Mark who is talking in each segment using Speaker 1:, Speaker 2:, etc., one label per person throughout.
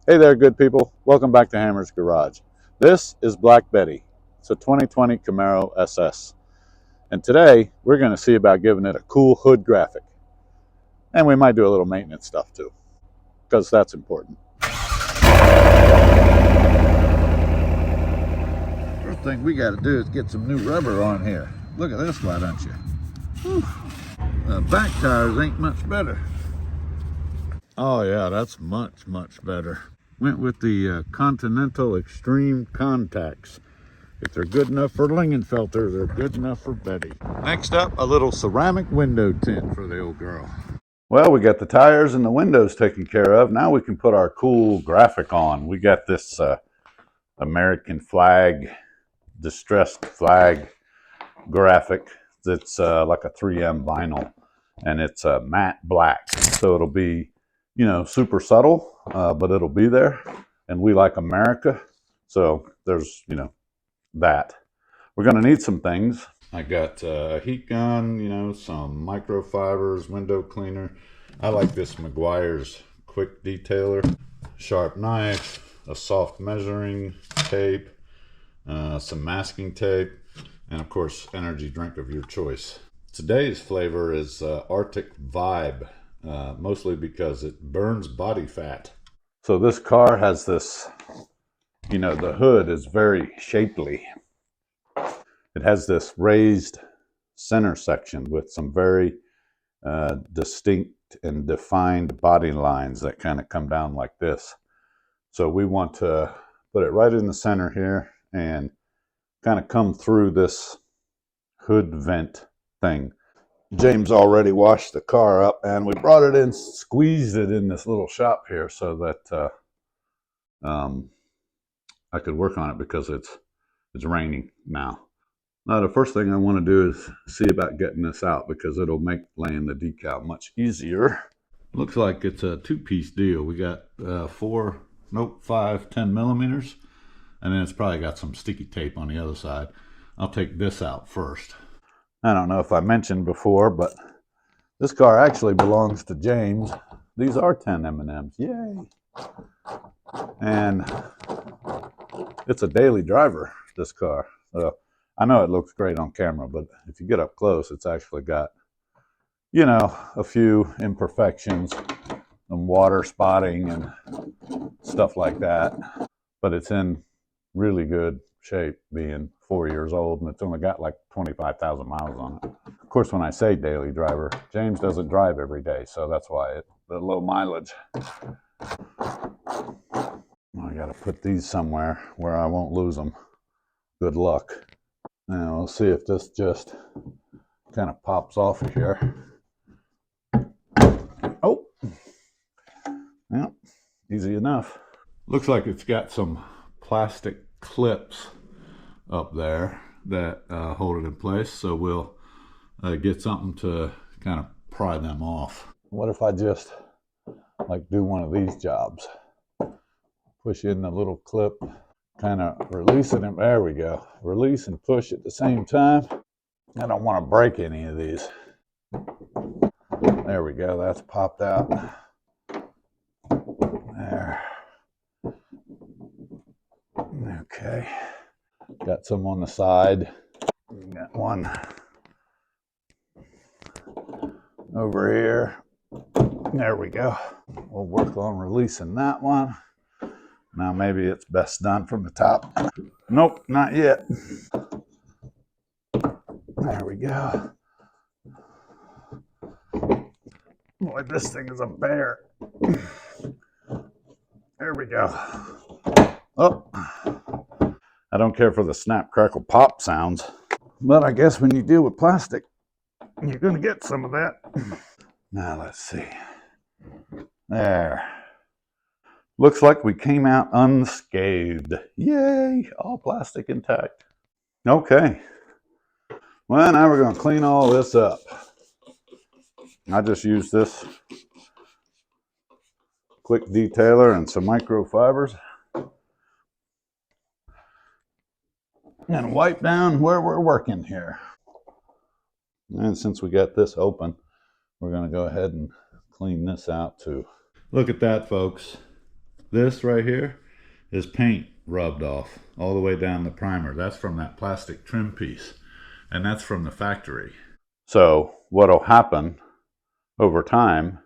Speaker 1: Hey there, good people. Welcome back to Hammer's Garage. This is Black Betty. It's a 2020 Camaro SS. And today, we're going to see about giving it a cool hood graphic. And we might do a little maintenance stuff too, because that's important. First thing we got to do is get some new rubber on here. Look at this, why don't you? Whew. The back tires ain't much better. Oh yeah, that's much better. Went with the Continental Extreme Contacts. If they're good enough for Lingenfelter, they're good enough for Betty. Next up, a little ceramic window tint for the old girl. Well, we got the tires and the windows taken care of. Now we can put our cool graphic on. We got this American flag, distressed flag graphic that's like a 3M vinyl, and it's matte black. So it'll be, you know, super subtle, but it'll be there. And we like America, so there's, you know, that. We're going to need some things. I got a heat gun, you know, some microfibers, window cleaner. I like this Meguiar's quick detailer, sharp knife, a soft measuring tape, some masking tape, and of course, energy drink of your choice. Today's flavor is Arctic Vibe, mostly because it burns body fat. So this car has this, you know, the hood is very shapely. It has this raised center section with some very distinct and defined body lines that kind of come down like this. So we want to put it right in the center here and kind of come through this hood vent thing. James already washed the car up, and we brought it in, squeezed it in this little shop here so that I could work on it because it's raining now. Now the first thing I want to do is see about getting this out because it'll make laying the decal much easier. Looks like it's a two-piece deal. We got 5 10 millimeters, and then it's probably got some sticky tape on the other side. I'll take this out first. I don't know if I mentioned before, but this car actually belongs to James. These are 10 M&Ms, yay! And it's a daily driver, this car. So I know it looks great on camera, but if you get up close, it's actually got, you know, a few imperfections, some water spotting and stuff like that. But it's in really good shape, being 4 years old, and it's only got like 25,000 miles on it. Of course, when I say daily driver, James doesn't drive every day, so that's why the low mileage. I got to put these somewhere where I won't lose them. Good luck. Now we'll see if this just kind of pops off of here. Oh, yeah, easy enough. Looks like it's got some plastic clips up there that hold it in place, so we'll get something to kind of pry them off. What if I just like do one of these jobs? Push in the little clip, kind of release it, and there we go. Release and push at the same time. I don't want to break any of these. There we go, that's popped out. There. Okay. Got some on the side. Got one over here. There we go. We'll work on releasing that one. Now maybe it's best done from the top. Nope, not yet. There we go. Boy, this thing is a bear. There we go. Oh, I don't care for the snap, crackle, pop sounds, but I guess when you deal with plastic, you're going to get some of that. Now let's see. There. Looks like we came out unscathed. Yay! All plastic intact. Okay. Well, now we're going to clean all this up. I just used this quick detailer and some microfibers and wipe down where we're working here. And since we got this open, we're going to go ahead and clean this out too. Look at that, folks. This right here is paint rubbed off all the way down the primer. That's from that plastic trim piece, and that's from the factory. So what'll happen over time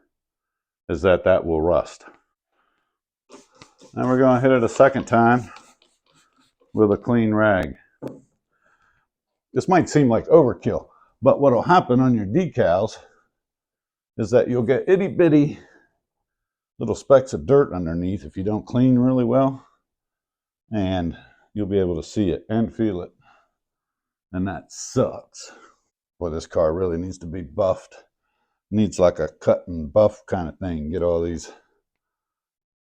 Speaker 1: is that that will rust. And we're going to hit it a second time with a clean rag. This might seem like overkill, but what'll happen on your decals is that you'll get itty bitty little specks of dirt underneath if you don't clean really well, and you'll be able to see it and feel it, and that sucks. Boy, this car really needs to be buffed. Needs like a cut and buff kind of thing. Get all these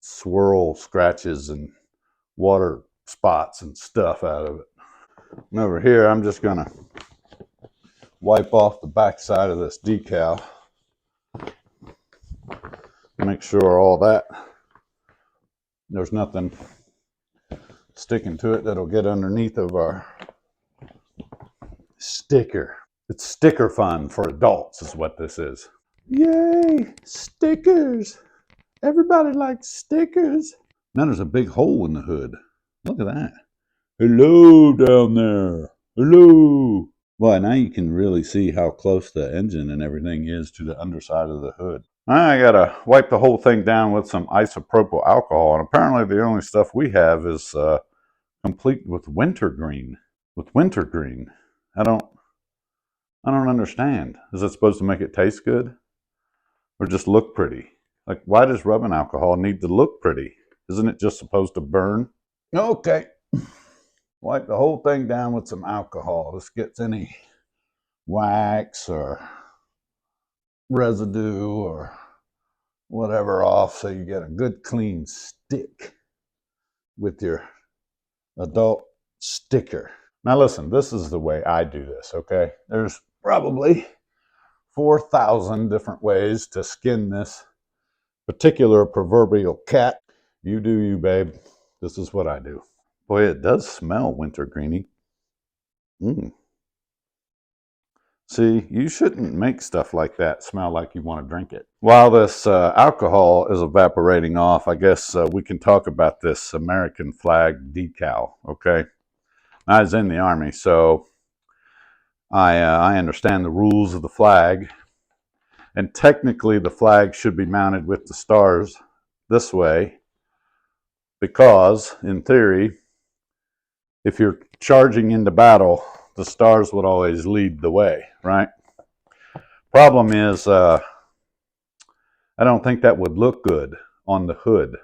Speaker 1: swirl scratches and water spots and stuff out of it. And over here, I'm just gonna wipe off the back side of this decal. Make sure all that, there's nothing sticking to it that'll get underneath of our sticker. It's sticker fun for adults is what this is. Yay, stickers. Everybody likes stickers. Now there's a big hole in the hood. Look at that. Hello down there. Hello. Boy, now you can really see how close the engine and everything is to the underside of the hood. I gotta wipe the whole thing down with some isopropyl alcohol, and apparently the only stuff we have is complete with wintergreen. With wintergreen, I don't understand. Is it supposed to make it taste good, or just look pretty? Like, why does rubbing alcohol need to look pretty? Isn't it just supposed to burn? Okay, wipe the whole thing down with some alcohol. This gets any wax or residue or whatever off, so you get a good clean stick with your adult sticker. Now listen, this is the way I do this, okay? There's probably 4,000 different ways to skin this particular proverbial cat. You do you, babe. This is what I do. Boy, it does smell wintergreeny. See, you shouldn't make stuff like that smell like you want to drink it. While this alcohol is evaporating off, I guess we can talk about this American flag decal, okay? I was in the Army, so I understand the rules of the flag. And technically, the flag should be mounted with the stars this way because, in theory, if you're charging into battle, the stars would always lead the way, right? Problem is, I don't think that would look good on the hood.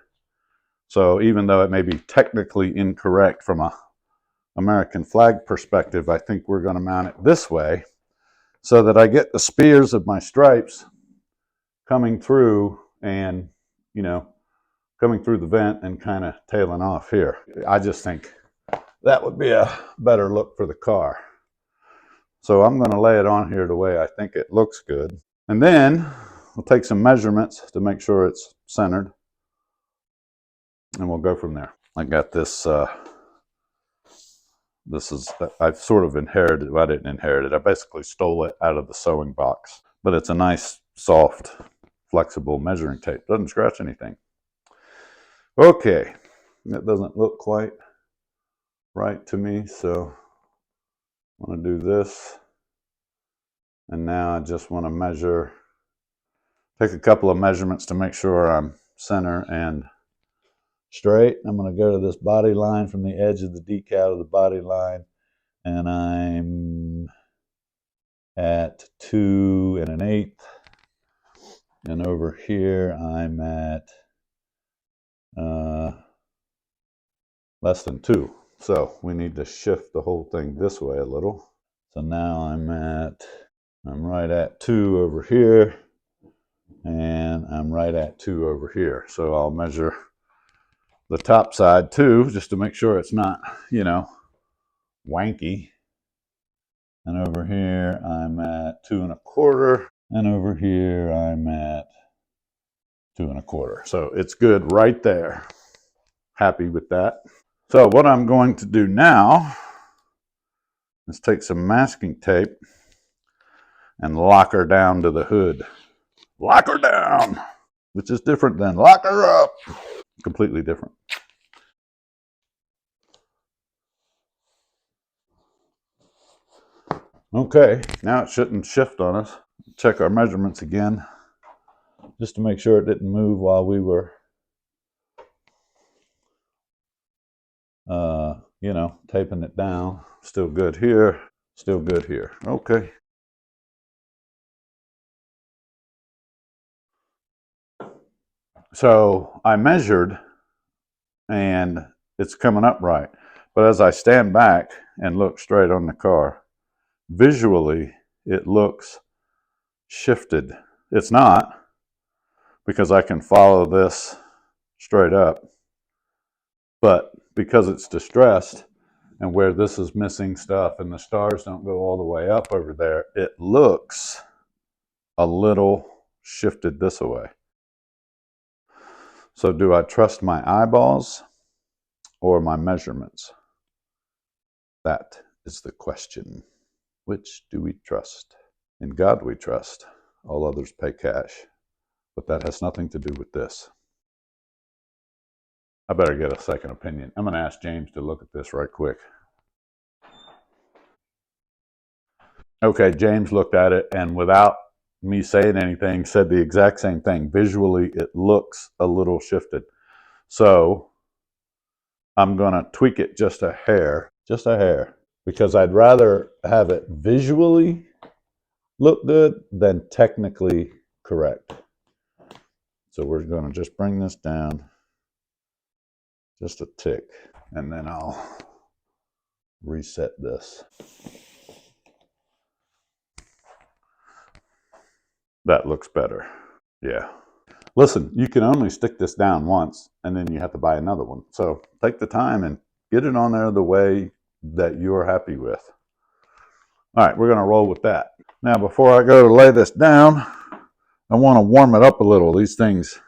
Speaker 1: So even though it may be technically incorrect from a American flag perspective, I think we're going to mount it this way so that I get the spears of my stripes coming through and, you know, coming through the vent and kind of tailing off here. I just think that would be a better look for the car. So I'm going to lay it on here the way I think it looks good. And then we'll take some measurements to make sure it's centered. And we'll go from there. I got this, I've sort of inherited, well, I didn't inherit it. I basically stole it out of the sewing box. But it's a nice, soft, flexible measuring tape. Doesn't scratch anything. Okay, that doesn't look quite right to me, so I'm going to do this. And now I just want to measure, take a couple of measurements to make sure I'm center and straight. I'm going to go to this body line from the edge of the decal to the body line, and I'm at 2 1/8. And over here I'm at less than 2. So we need to shift the whole thing this way a little. So now I'm right at 2 over here, and I'm right at 2 over here. So I'll measure the top side too, just to make sure it's not, you know, wanky. And over here I'm at 2 1/4, and over here I'm at 2 1/4. So it's good right there. Happy with that. So what I'm going to do now is take some masking tape and lock her down to the hood. Lock her down, which is different than lock her up. Completely different. Okay, now it shouldn't shift on us. Check our measurements again, just to make sure it didn't move while we were, you know, taping it down. Still good here, still good here. Okay. So I measured and it's coming up right. But as I stand back and look straight on the car, visually it looks shifted. It's not, because I can follow this straight up, but because it's distressed and where this is missing stuff and the stars don't go all the way up over there, it looks a little shifted this way. So do I trust my eyeballs or my measurements? That is the question. Which do we trust? In God we trust. All others pay cash. But that has nothing to do with this. I better get a second opinion. I'm going to ask James to look at this right quick. Okay, James looked at it and without me saying anything said the exact same thing. Visually, it looks a little shifted. So I'm going to tweak it just a hair, because I'd rather have it visually look good than technically correct. So we're going to just bring this down just a tick, and then I'll reset this. That looks better. Yeah. Listen, you can only stick this down once, and then you have to buy another one. So take the time and get it on there the way that you're happy with. All right, we're going to roll with that. Now, before I go to lay this down, I want to warm it up a little. These things,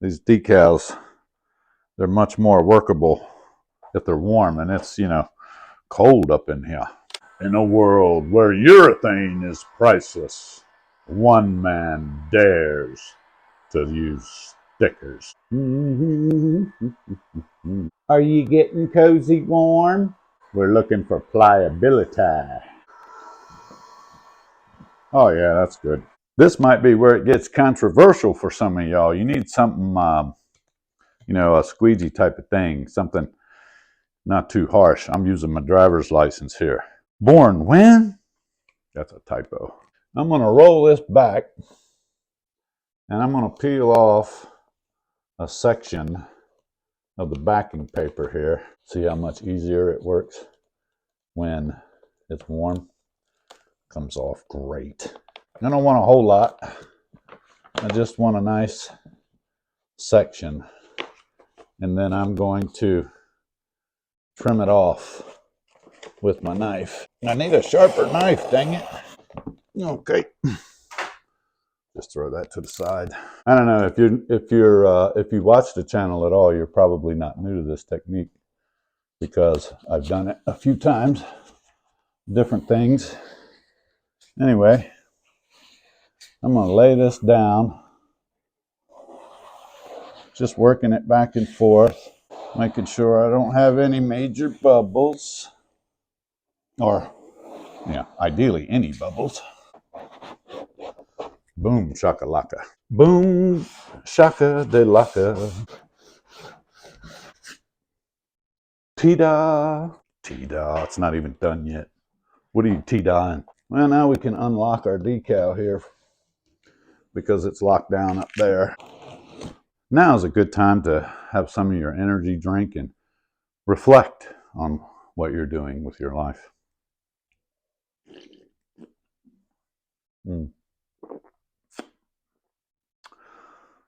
Speaker 1: these decals, they're much more workable if they're warm, and it's, you know, cold up in here. In a world where urethane is priceless, one man dares to use stickers. Are you getting cozy warm? We're looking for pliability. Oh yeah, that's good. This might be where it gets controversial for some of y'all. You need something, you know, a squeegee type of thing, something not too harsh. I'm using my driver's license here. Born when? That's a typo. I'm going to roll this back and I'm going to peel off a section of the backing paper here. See how much easier it works when it's warm. Comes off great. I don't want a whole lot. I just want a nice section. And then I'm going to trim it off with my knife. I need a sharper knife, dang it. Okay. Just throw that to the side. I don't know, if you watch the channel at all, you're probably not new to this technique because I've done it a few times, different things. Anyway, I'm going to lay this down, just working it back and forth, making sure I don't have any major bubbles, or yeah, ideally any bubbles. Boom shakalaka. Boom shaka de laka. T-da. T-da. It's not even done yet. What are you T-daing? Well, now we can unlock our decal here because it's locked down up there. Now is a good time to have some of your energy drink and reflect on what you're doing with your life.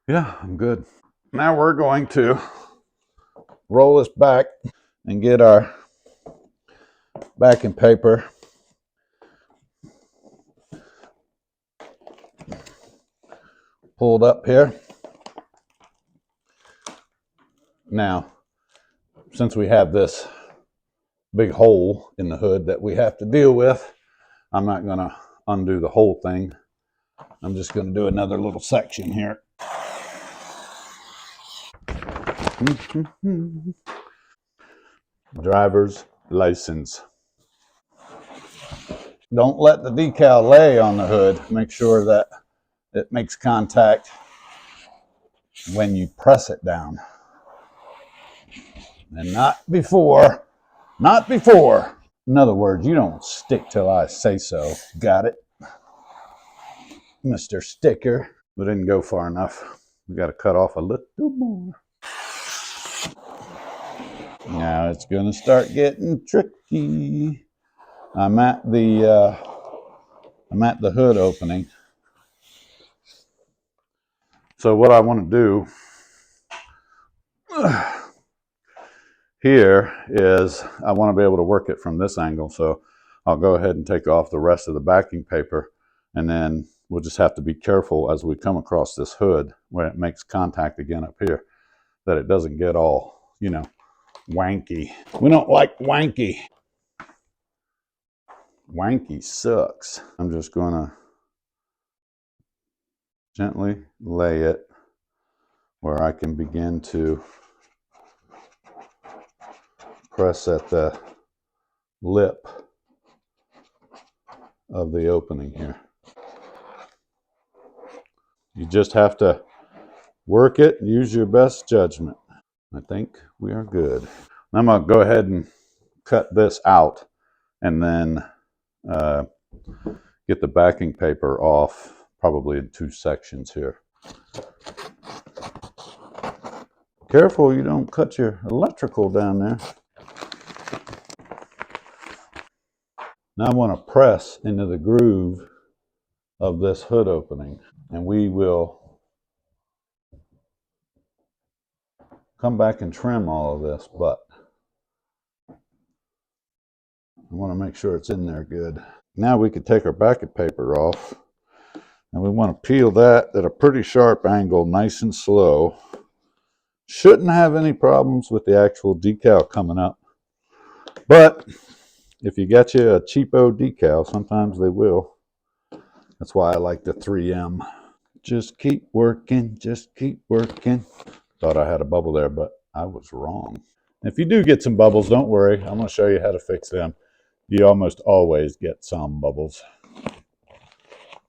Speaker 1: Yeah, I'm good. Now we're going to roll this back and get our backing paper pulled up here. Now, since we have this big hole in the hood that we have to deal with, I'm not going to undo the whole thing. I'm just going to do another little section here. Driver's license. Don't let the decal lay on the hood. Make sure that it makes contact when you press it down. And not before. Not before. In other words, you don't stick till I say so. Got it? Mr. Sticker. We didn't go far enough. We got to cut off a little more. Now it's going to start getting tricky. I'm at the hood opening. So what I want to do here is I want to be able to work it from this angle. So I'll go ahead and take off the rest of the backing paper, and then we'll just have to be careful as we come across this hood when it makes contact again up here, that it doesn't get all, you know, wanky. We don't like wanky. Wanky sucks. I'm just going to gently lay it where I can begin to press at the lip of the opening here. You just have to work it and use your best judgment. I think we are good. I'm going to go ahead and cut this out and then get the backing paper off, probably in 2 sections here. Careful you don't cut your electrical down there. Now I want to press into the groove of this hood opening, and we will come back and trim all of this, but I want to make sure it's in there good. Now we could take our backing paper off, and we want to peel that at a pretty sharp angle, nice and slow. Shouldn't have any problems with the actual decal coming up, but if you got you a cheapo decal, sometimes they will. That's why I like the 3M. Just keep working, just keep working. Thought I had a bubble there, but I was wrong. If you do get some bubbles, don't worry. I'm going to show you how to fix them. You almost always get some bubbles,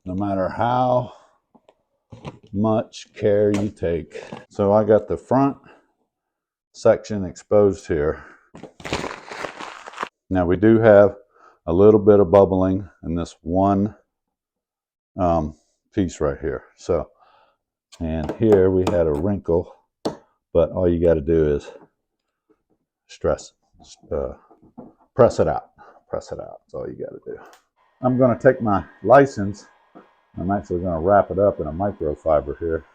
Speaker 1: no matter how much care you take. So I got the front section exposed here. Now we do have a little bit of bubbling in this one piece right here. So, and here we had a wrinkle, but all you got to do is press it out. Press it out. That's all you got to do. I'm going to take my license. I'm actually going to wrap it up in a microfiber here,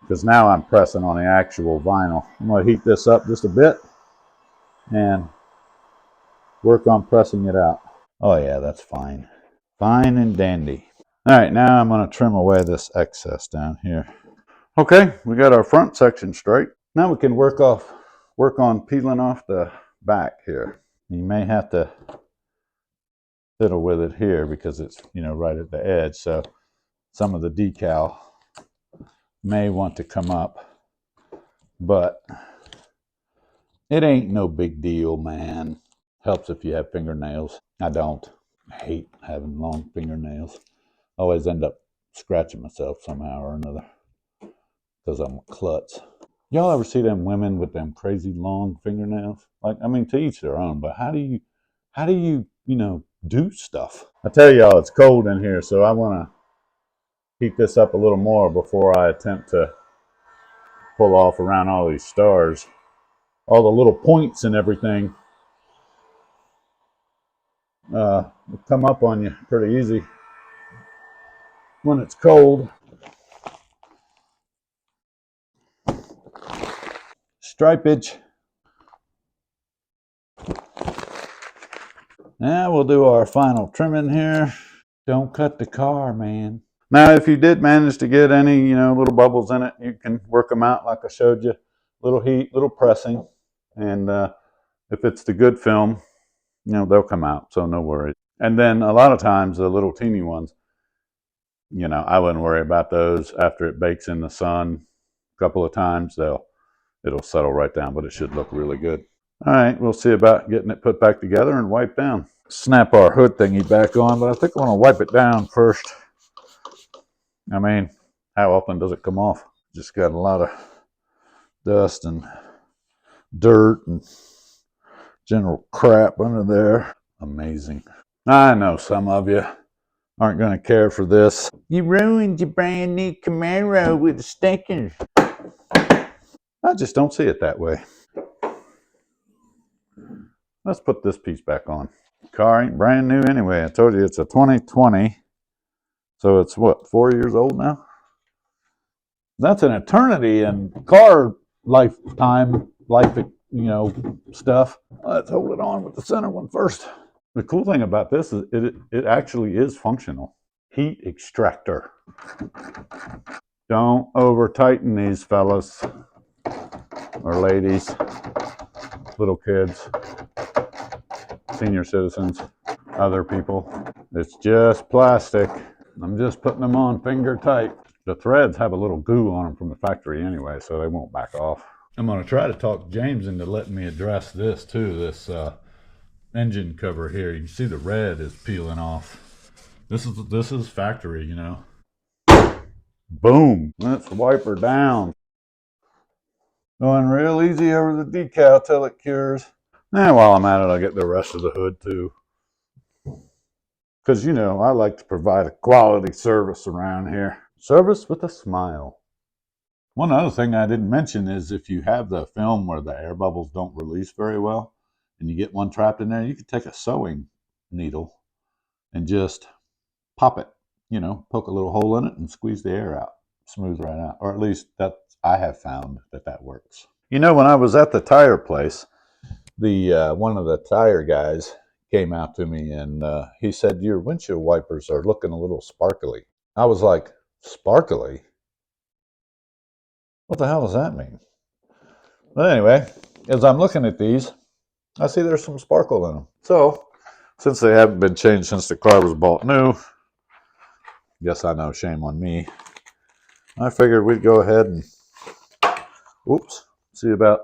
Speaker 1: because now I'm pressing on the actual vinyl. I'm going to heat this up just a bit and work on pressing it out. Oh yeah, that's fine. Fine and dandy. All right, now I'm going to trim away this excess down here. Okay, we got our front section straight. Now we can work on peeling off the back here. You may have to fiddle with it here because it's, you know, right at the edge, so some of the decal may want to come up, but it ain't no big deal, man. Helps if you have fingernails. I don't. I hate having long fingernails. I always end up scratching myself somehow or another because I'm a klutz. Y'all ever see them women with them crazy long fingernails? Like, I mean, to each their own, but how do you, you know, do stuff? I tell y'all, it's cold in here, so I want to heat this up a little more before I attempt to pull off around all these stars. All the little points and everything will come up on you pretty easy when it's cold. Stripage. Now we'll do our final trimming here. Don't cut the car, man. Now, if you did manage to get any, you know, little bubbles in it, you can work them out like I showed you. Little heat, little pressing, and if it's the good film, you know, they'll come out, so no worries. And then a lot of times the little teeny ones, you know, I wouldn't worry about those after it bakes in the sun,
Speaker 2: couple of times, it'll settle right down, but it should look really good. All right, we'll see about getting it put back together and wiped down. Snap our hood thingy back on, but I think I want to wipe it down first. I mean, how often does it come off? Just got a lot of dust and dirt and general crap under there. Amazing. I know some of you aren't going to care for this. You ruined your brand new Camaro with the stickers. I just don't see it that way. Let's put this piece back on. Car ain't brand new anyway. I told you it's a 2020. So it's what, 4 years old now? That's an eternity in car lifetime, stuff. Let's hold it on with the center one first. The cool thing about this is it actually is functional. Heat extractor. Don't over tighten these fellas or ladies, little kids, senior citizens, other people. It's just plastic. I'm just putting them on finger tight. The threads have a little goo on them from the factory anyway, so they won't back off. I'm going to try to talk James into letting me address this too, this engine cover here. You can see the red is peeling off. This is factory, you know. Boom. Let's wipe her down. Going real easy over the decal till it cures. And while I'm at it, I'll get the rest of the hood too. Because, you know, I like to provide a quality service around here. Service with a smile. One other thing I didn't mention is if you have the film where the air bubbles don't release very well, and you get one trapped in there, you can take a sewing needle and just pop it, you know, poke a little hole in it and squeeze the air out. Smooth right out. Or at least I have found that works. You know, when I was at the tire place, one of the tire guys came out to me and he said, your windshield wipers are looking a little sparkly. I was like, sparkly? What the hell does that mean? But anyway, as I'm looking at these, I see there's some sparkle in them. So, since they haven't been changed since the car was bought new, yes, I know, shame on me, I figured we'd go ahead and, see about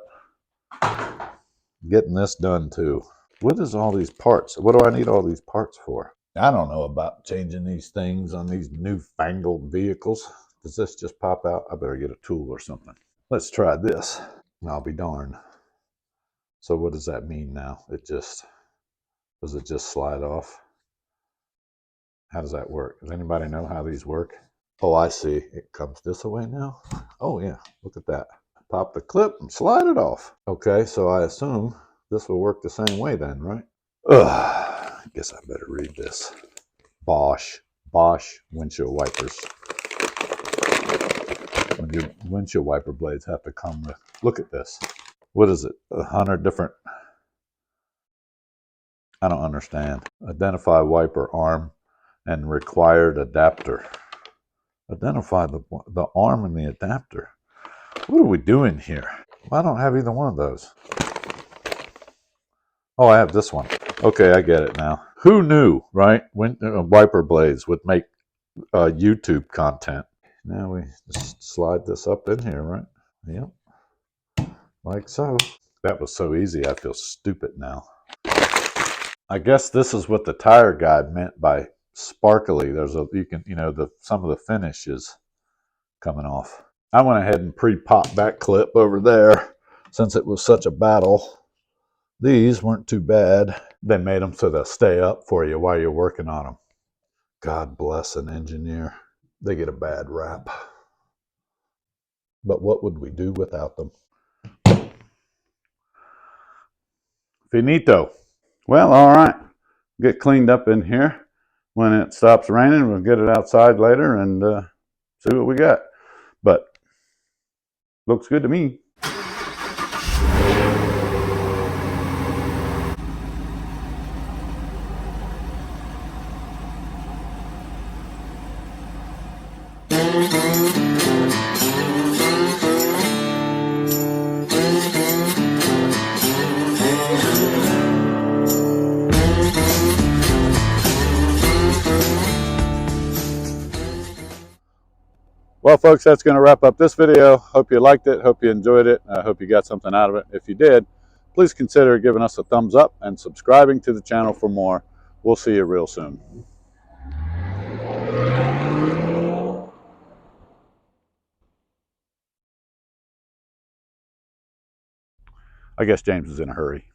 Speaker 2: getting this done too. What is all these parts? What do I need all these parts for? I don't know about changing these things on these newfangled vehicles. Does this just pop out? I better get a tool or something. Let's try this. I'll be darned. So what does that mean now? Does it just slide off? How does that work? Does anybody know how these work? Oh, I see. It comes this way now. Oh yeah, look at that. Pop the clip and slide it off. Okay, so I assume this will work the same way then, right? I guess I better read this. Bosch windshield wipers. When your windshield wiper blades have to come with, look at this. What is it? 100 different, I don't understand. Identify wiper arm and required adapter. Identify the arm and the adapter. What are we doing here? I don't have either one of those. Oh, I have this one. Okay, I get it now. Who knew, right? When wiper blades would make YouTube content. Now we just slide this up in here, right? Yep. Like so. That was so easy, I feel stupid now. I guess this is what the tire guy meant by sparkly. Some of the finish is coming off. I went ahead and pre-popped that clip over there since it was such a battle. These weren't too bad. They made them so they'll stay up for you while you're working on them. God bless an engineer. They get a bad rap. But what would we do without them? Finito. Well, all right. Get cleaned up in here. When it stops raining, we'll get it outside later and see what we got. But looks good to me. Well, Well, folks, that's going to wrap up this video. Hope you liked it. Hope you enjoyed it. I hope you got something out of it. If you did, please consider giving us a thumbs up and subscribing to the channel for more. We'll see you real soon. I guess James is in a hurry.